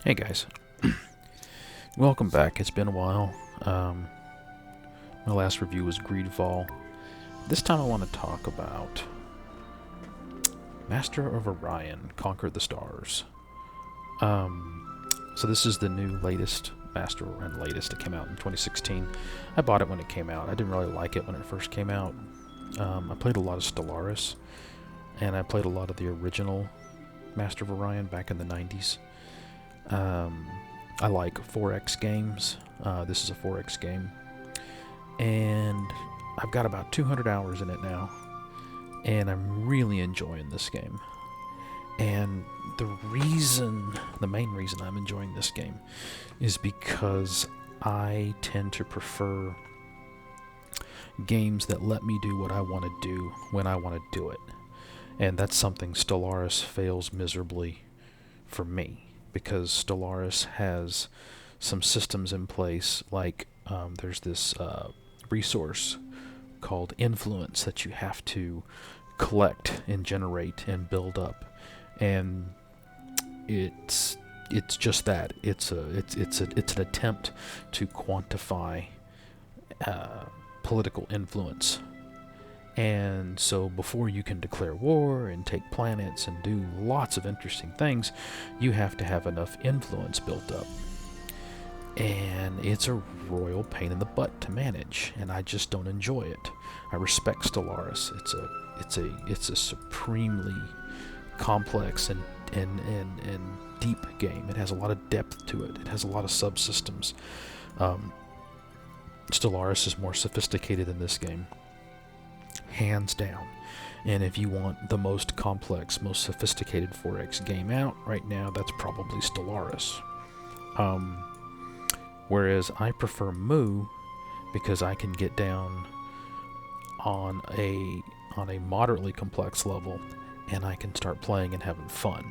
Hey guys, welcome back. It's been a while. My last review was Greedfall. This time I want to talk about Master of Orion, Conquer the Stars. So this is the new latest Master and latest. It came out in 2016. I bought it when it came out. I didn't really like it when it first came out. I played a lot of Stellaris, and I played a lot of the original Master of Orion back in the 90s. I like 4X games. This is a 4X game. And I've got about 200 hours in it now. And I'm really enjoying this game. And the main reason I'm enjoying this game is because I tend to prefer games that let me do what I want to do when I want to do it. And that's something Stellaris fails miserably for me. Because Stellaris has some systems in place, like there's this resource called influence that you have to collect and generate and build up, and it's just that it's an attempt to quantify political influence. And so before you can declare war and take planets and do lots of interesting things, you have to have enough influence built up. And it's a royal pain in the butt to manage, and I just don't enjoy it. I respect Stellaris. It's a supremely complex and deep game. It has a lot of depth to it. It has a lot of subsystems. Stellaris is more sophisticated in this game, hands down. And if you want the most complex, most sophisticated 4X game out right now, that's probably Stellaris. Whereas I prefer Mu because I can get down on a moderately complex level and I can start playing and having fun.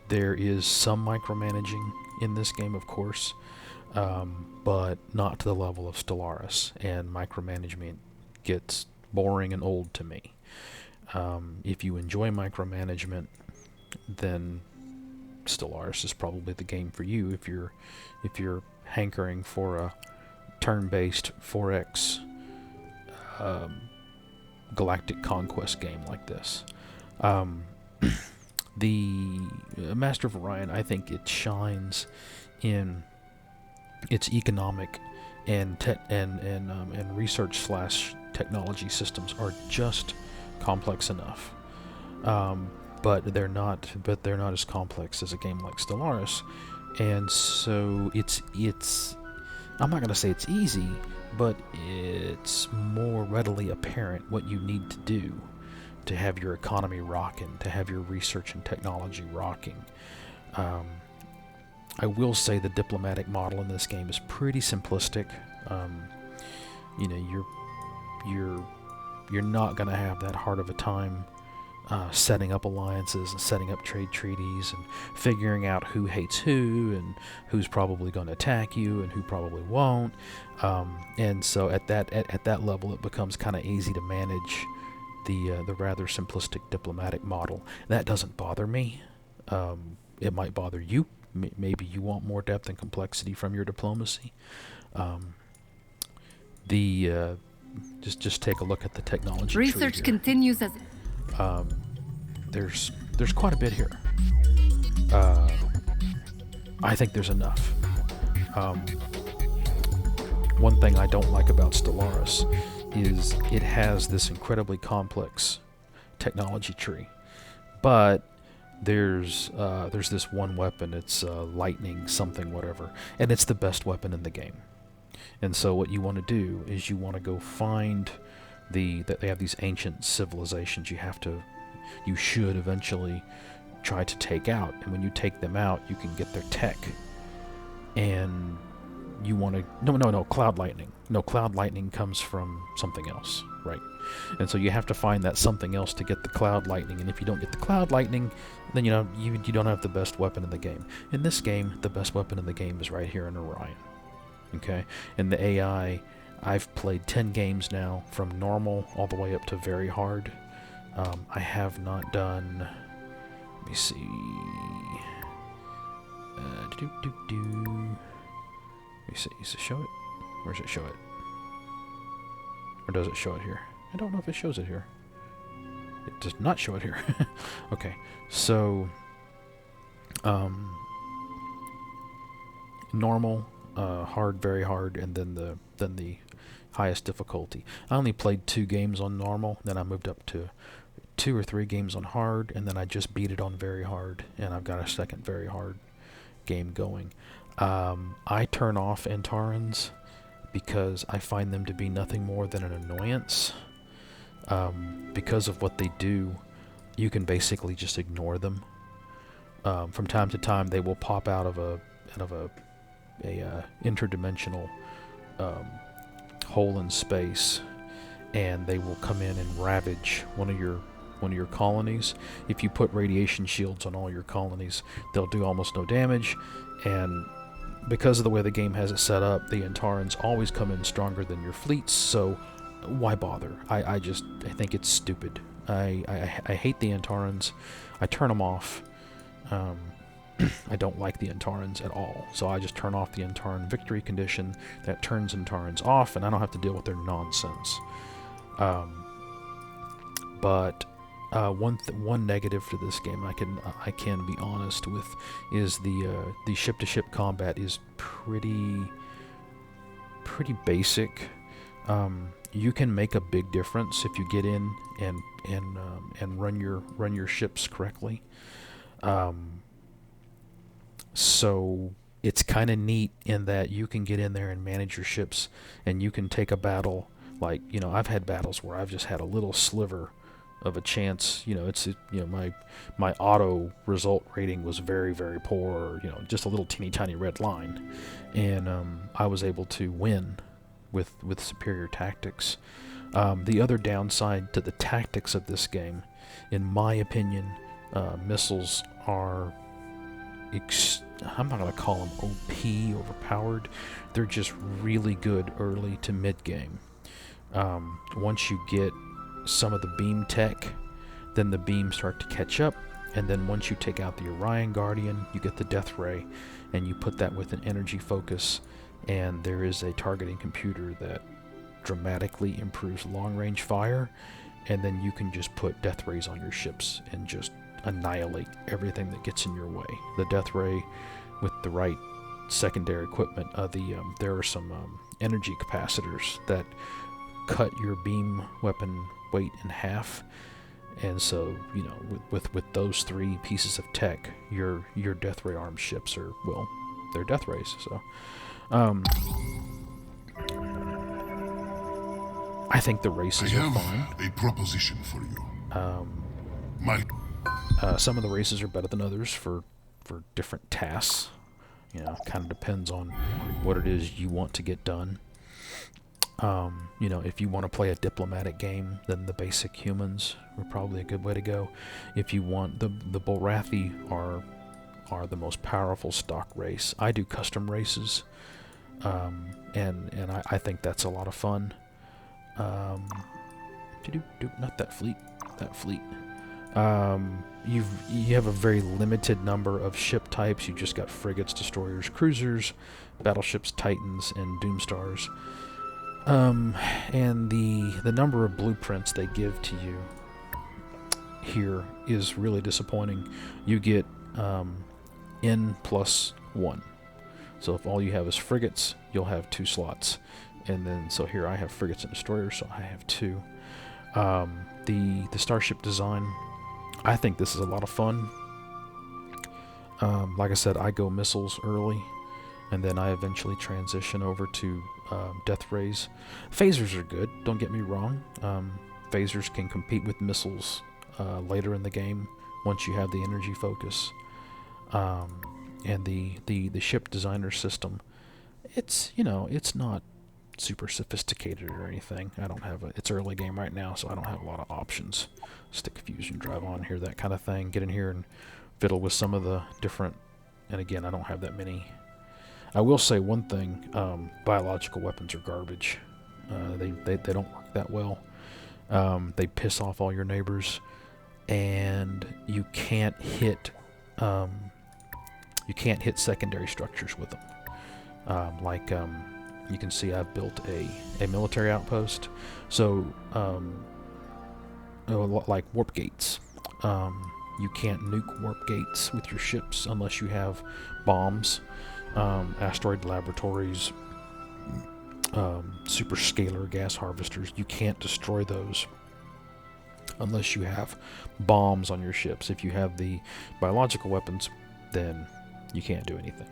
There is some micromanaging in this game, of course, but not to the level of Stellaris, and micromanagement gets boring and old to me. If you enjoy micromanagement, then Stellaris is probably the game for you. If you're hankering for a turn-based 4X galactic conquest game like this, the Master of Orion, I think it shines in its economic and research / technology systems are just complex enough, but they're not as complex as a game like Stellaris, and so it's I'm not going to say it's easy, but it's more readily apparent what you need to do to have your economy rocking, to have your research and technology rocking. I will say the diplomatic model in this game is pretty simplistic. You're not going to have that hard of a time setting up alliances and setting up trade treaties and figuring out who hates who and who's probably going to attack you and who probably won't. And so at that level, it becomes kind of easy to manage the rather simplistic diplomatic model. That doesn't bother me. It might bother you. Maybe you want more depth and complexity from your diplomacy. Just take a look at the technology Research tree here. continues as There's quite a bit here. I think there's enough. One thing I don't like about Stellaris is it has this incredibly complex technology tree, but there's this one weapon. It's lightning something whatever, and it's the best weapon in the game. And so what you want to do is you want to go find that they have these ancient civilizations you should eventually try to take out, and when you take them out, you can get their tech. And you want to cloud lightning. No, cloud lightning comes from something else, right? And so you have to find that something else to get the cloud lightning, and if you don't get the cloud lightning, then you don't have the best weapon in the game. In this game, the best weapon in the game is right here in Orion. Okay? And the AI, I've played 10 games now, from normal all the way up to very hard. I have not done, let me see, Let me see. Does it show it? Where does it show it? Or does it show it here? I don't know if it shows it here. It does not show it here. Okay, so normal, hard, very hard, and then the highest difficulty. I only played 2 games on normal, then I moved up to 2 or 3 games on hard, and then I just beat it on very hard, and I've got a second very hard game going. I turn off Antarans because I find them to be nothing more than an annoyance. Because of what they do, you can basically just ignore them. From time to time, they will pop out of a interdimensional hole in space, and they will come in and ravage one of your colonies. If you put radiation shields on all your colonies, they'll do almost no damage, and because of the way the game has it set up, the Antarans always come in stronger than your fleets, so why bother? I think it's stupid. I hate the Antarans. I turn them off. I don't like the Antarans at all, so I just turn off the Antaran victory condition. That turns Antarans off, and I don't have to deal with their nonsense. But one negative to this game I can be honest with is the ship-to-ship combat is pretty basic. You can make a big difference if you get in and run your ships correctly. So it's kind of neat in that you can get in there and manage your ships, and you can take a battle. Like, I've had battles where I've just had a little sliver of a chance. My auto result rating was very, very poor, just a little teeny tiny red line, and I was able to win with superior tactics. The other downside to the tactics of this game, in my opinion, missiles are I'm not going to call them OP, overpowered. They're just really good early to mid-game. Once you get some of the beam tech, then the beams start to catch up, and then once you take out the Orion Guardian, you get the Death Ray, and you put that with an energy focus, and there is a targeting computer that dramatically improves long-range fire, and then you can just put Death Rays on your ships and just annihilate everything that gets in your way. The Death Ray, with the right secondary equipment, there are some energy capacitors that cut your beam weapon weight in half, and so with those 3 pieces of tech, your Death Ray armed ships are, well, they're Death Rays. So I think the races are fine. I have a proposition for you. Some of the races are better than others for different tasks. Kind of depends on what it is you want to get done. If you want to play a diplomatic game, then the basic humans are probably a good way to go. If you want the Bolrathi are the most powerful stock race. I do custom races, and I think that's a lot of fun. Not that fleet. That fleet. You have a very limited number of ship types. You just got frigates, destroyers, cruisers, battleships, titans, and doomstars. And the number of blueprints they give to you here is really disappointing. You get N plus 1. So if all you have is frigates, you'll have 2 slots. And then, so here I have frigates and destroyers, so I have 2. The starship design, I think this is a lot of fun. Like I said, I go missiles early, and then I eventually transition over to Death Rays. Phasers are good, don't get me wrong. Phasers can compete with missiles later in the game once you have the energy focus. And the ship designer system, it's not super sophisticated or anything. It's early game right now, so I don't have a lot of options. Stick a fusion drive on here, that kind of thing. Get in here and fiddle with some of the different, and again, I don't have that many. I will say one thing, biological weapons are garbage. They don't work that well. They piss off all your neighbors, and you can't hit you can't hit secondary structures with them. You can see I've built a military outpost. So, like warp gates. You can't nuke warp gates with your ships unless you have bombs, asteroid laboratories, super scalar gas harvesters. You can't destroy those unless you have bombs on your ships. If you have the biological weapons, then you can't do anything.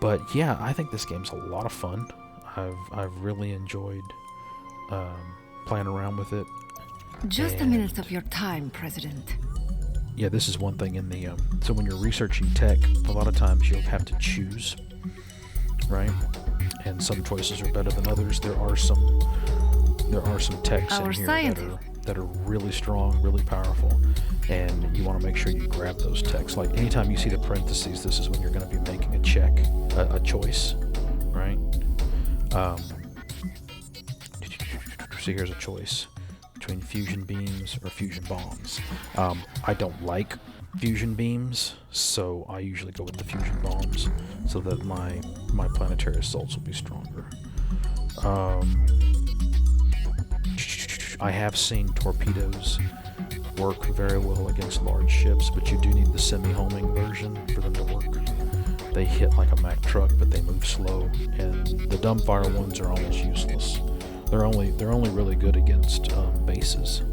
But yeah, I think this game's a lot of fun. I've really enjoyed playing around with it. Just a minute of your time, President. Yeah, this is one thing in the so when you're researching tech, a lot of times you'll have to choose, right? And some choices are better than others. There are some techs in here that are really strong, really powerful, and you want to make sure you grab those techs. Like anytime you see the parentheses, this is when you're going to be making a choice, right? So here's a choice between fusion beams or fusion bombs. I don't like fusion beams, so I usually go with the fusion bombs so that my planetary assaults will be stronger. I have seen torpedoes work very well against large ships, but you do need the semi-homing version for them to work. They hit like a Mack truck, but they move slow, and the dumbfire ones are almost useless. They're only really good against bases,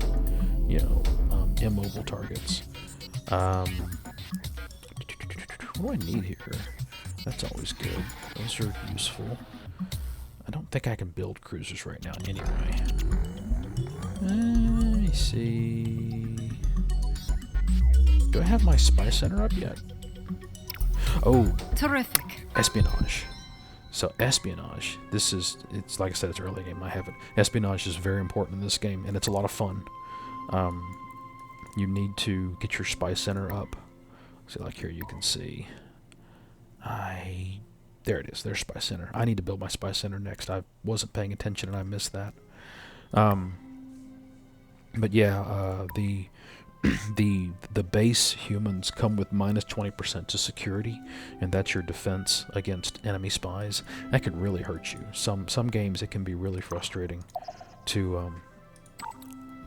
immobile targets. What do I need here? That's always good. Those are useful. I don't think I can build cruisers right now anyway. Let me see. Do I have my spy center up yet? Oh, terrific. Espionage. So espionage, it's like I said, it's an early game. I haven't. Espionage is very important in this game, and it's a lot of fun. You need to get your spy center up. So like here you can see. There it is. There's spy center. I need to build my spy center next. I wasn't paying attention and I missed that. But yeah, the base humans come with minus 20% to security, and that's your defense against enemy spies. That could really hurt you. Some games it can be really frustrating to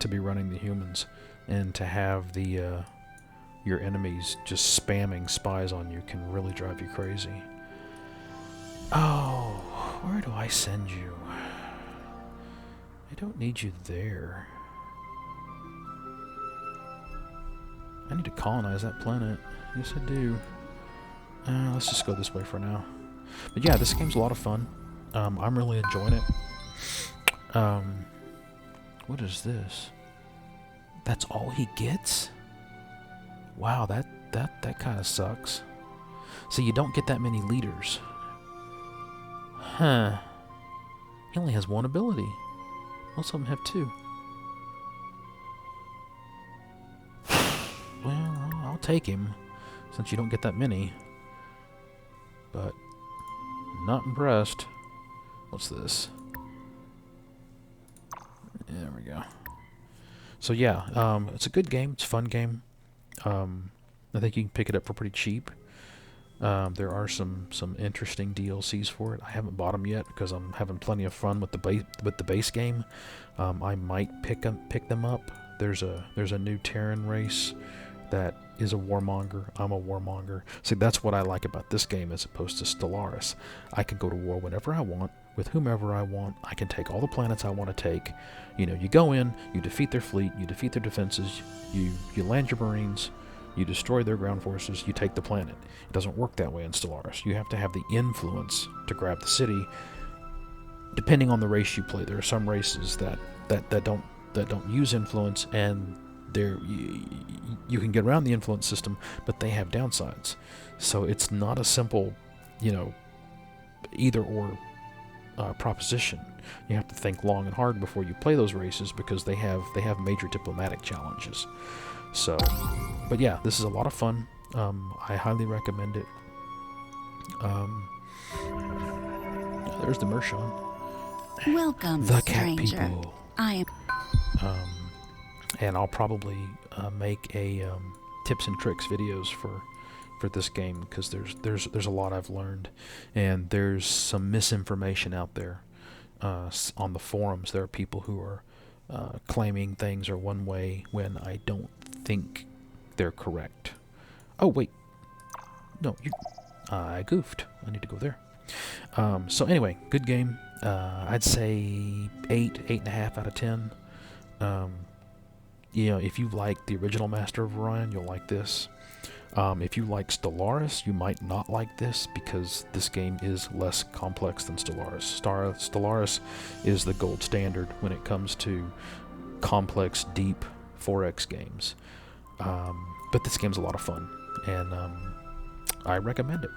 be running the humans, and to have the your enemies just spamming spies on you can really drive you crazy. Oh, where do I send you? I don't need you there. I need to colonize that planet. Yes, I do. Let's just go this way for now. But yeah, this game's a lot of fun. I'm really enjoying it. What is this? That's all he gets? Wow, that kind of sucks. So you don't get that many leaders. Huh. He only has one ability. Most of them have two. Well, I'll take him, since you don't get that many. But, not impressed. What's this? There we go. So yeah, it's a good game. It's a fun game. I think you can pick it up for pretty cheap. There are some interesting DLCs for it. I haven't bought them yet because I'm having plenty of fun with the base game. I might pick them up. There's a new Terran race that is a warmonger. I'm a warmonger. See, that's what I like about this game as opposed to Stellaris. I can go to war whenever I want, with whomever I want. I can take all the planets I want to take. You go in, you defeat their fleet, you defeat their defenses, you land your Marines, you destroy their ground forces, you take the planet. It doesn't work that way in Stellaris. You have to have the influence to grab the city, depending on the race you play. There are some races that don't use influence, and you can get around the influence system, but they have downsides. So it's not a simple, either or proposition. You have to think long and hard before you play those races, because they have major diplomatic challenges. So, but yeah, this is a lot of fun. I highly recommend it. There's the Mershon. Welcome, the cat stranger. people. I am. And I'll probably make a tips and tricks videos for this game, because there's a lot I've learned, and there's some misinformation out there on the forums. There are people who are claiming things are one way when I don't think they're correct. Oh wait, no, I goofed. I need to go there. So anyway, good game. I'd say 8.5 out of 10. If you like the original Master of Orion, you'll like this. If you like Stellaris, you might not like this, because this game is less complex than Stellaris. Stellaris is the gold standard when it comes to complex, deep 4X games. But this game's a lot of fun, and I recommend it.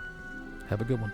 Have a good one.